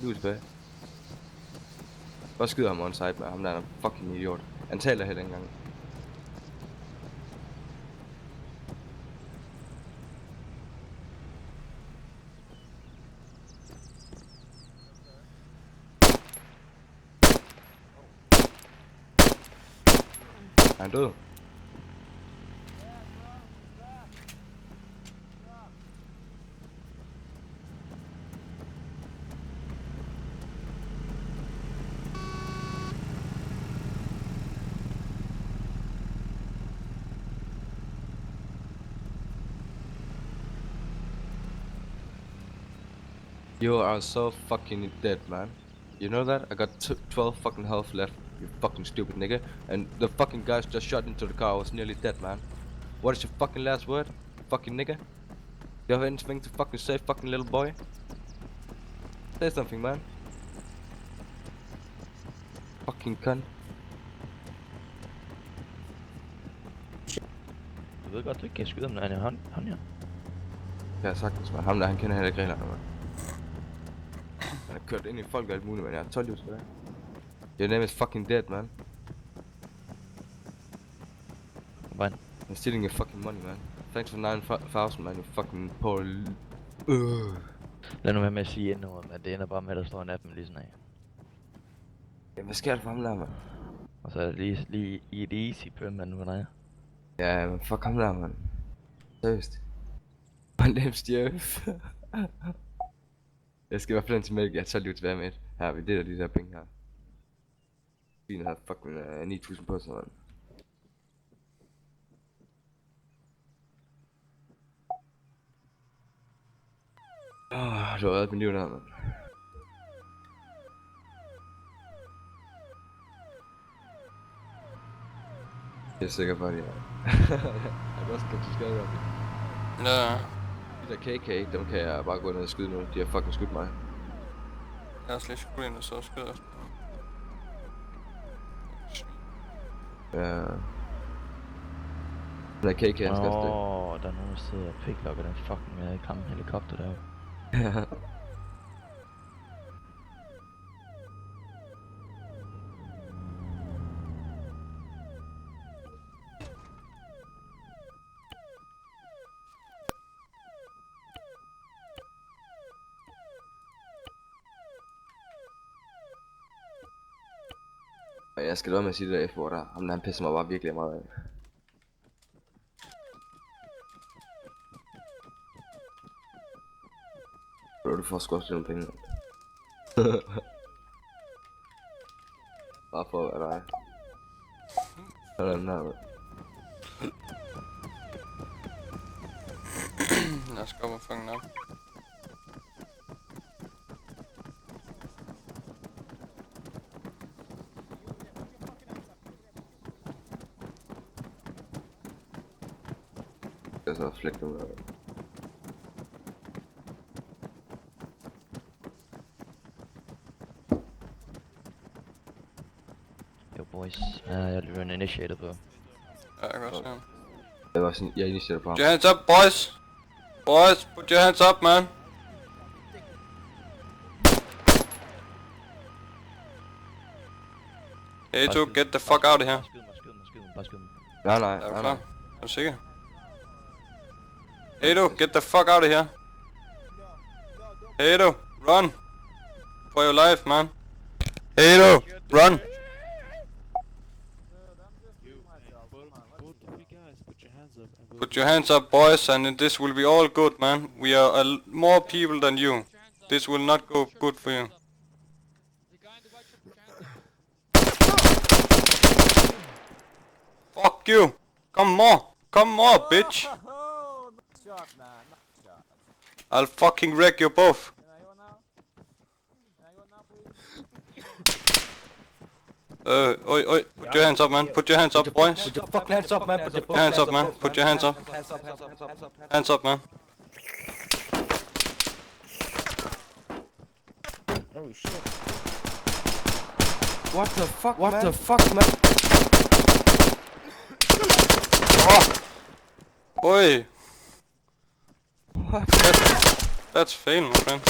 Nu er tilbage. Bare skyder ham on side med ham, der er en fucking idiot. Han taler heller ikke engang. Er han død? You are so fucking dead, man. You know that? I got 12 fucking health left, you fucking stupid nigga. And the fucking guys just shot into the car. I was nearly dead, man. What is your fucking last word, fucking nigga? You have anything to fucking say, fucking little boy? Say something, man. Fucking cunt. Du ved godt, du ikke kan skyde ham, når han er hånd her. Ja, sagtens, man. Ham der, han kender heller ikke reglerne, man. Han har kørt ind i folk og alt muligt, man. Jeg har 12 liv tilbage. Your name is fucking dead, man. Hvordan? I'm stealing your fucking money, man. Thanks for 9,000, man. You fucking poor Lad nu være med at sige endnu, men det ender bare med, at der står en af dem lige sådan af. Ja, hvad sker der for ham der, man? Og så er det lige i et easy pøl, man, nu er der. Ja, men fuck ham der, man. Seriøst. Man nemt stjøf. Jeg skal i hvert fald ind til mælk. Jeg har 12 liv tilbage med et. Her, vi deler de der penge her. Bilen har fucking 9.000 på sig, man. Du har reddet min liv der, man. Jeg er sikker på, at jeg har også købt til skade op. Ja, De der KK, dem kan jeg bare gå ned og skyde nu. De har fucking skudt mig. jeg har slet ikke skudt ind og så skyder efter. Ja. Den der KK, han skal stikke. Der er nogen, der sidder og picklocker den fucking med klamme helikopter deroppe. Og jeg skal lade med at sige det der F-ord der. Ham der, han pisser mig bare virkelig meget af. Bro, du får sgu også nogle penge. Bare for at være dig. Sådan der, man. Lad os gå op og fange den op. Jeg så flække dem der. Yo boys, jeg løber en initiator på. Ja, jeg kan også se ham. Jeg var sådan, jeg initierer på ham. Put your hands up, boys! Boys, put your hands up, man! Hey, two, get the fuck out of here. Skyd mig, bare skyd mig. Nej, nej, Er du nej, klar? nej. Er du sikker? Hey, du, get the fuck out of here. Hey, du, run! For your life, man. Hey, du, run! Put your hands up, boys, and this will be all good, man. We are more people than you. This will not go good for you. Fuck you! Come more, bitch! I'll fucking wreck you both. Oi, put your hands up, man. Put your hands up, boys. Put your fucking hands up, man. Put your Hands up, man. Put your hands up. Hands up, man. Oh shit. What the fuck, what man? The fuck, man? Oh! Oi! What? That's fail, my friend.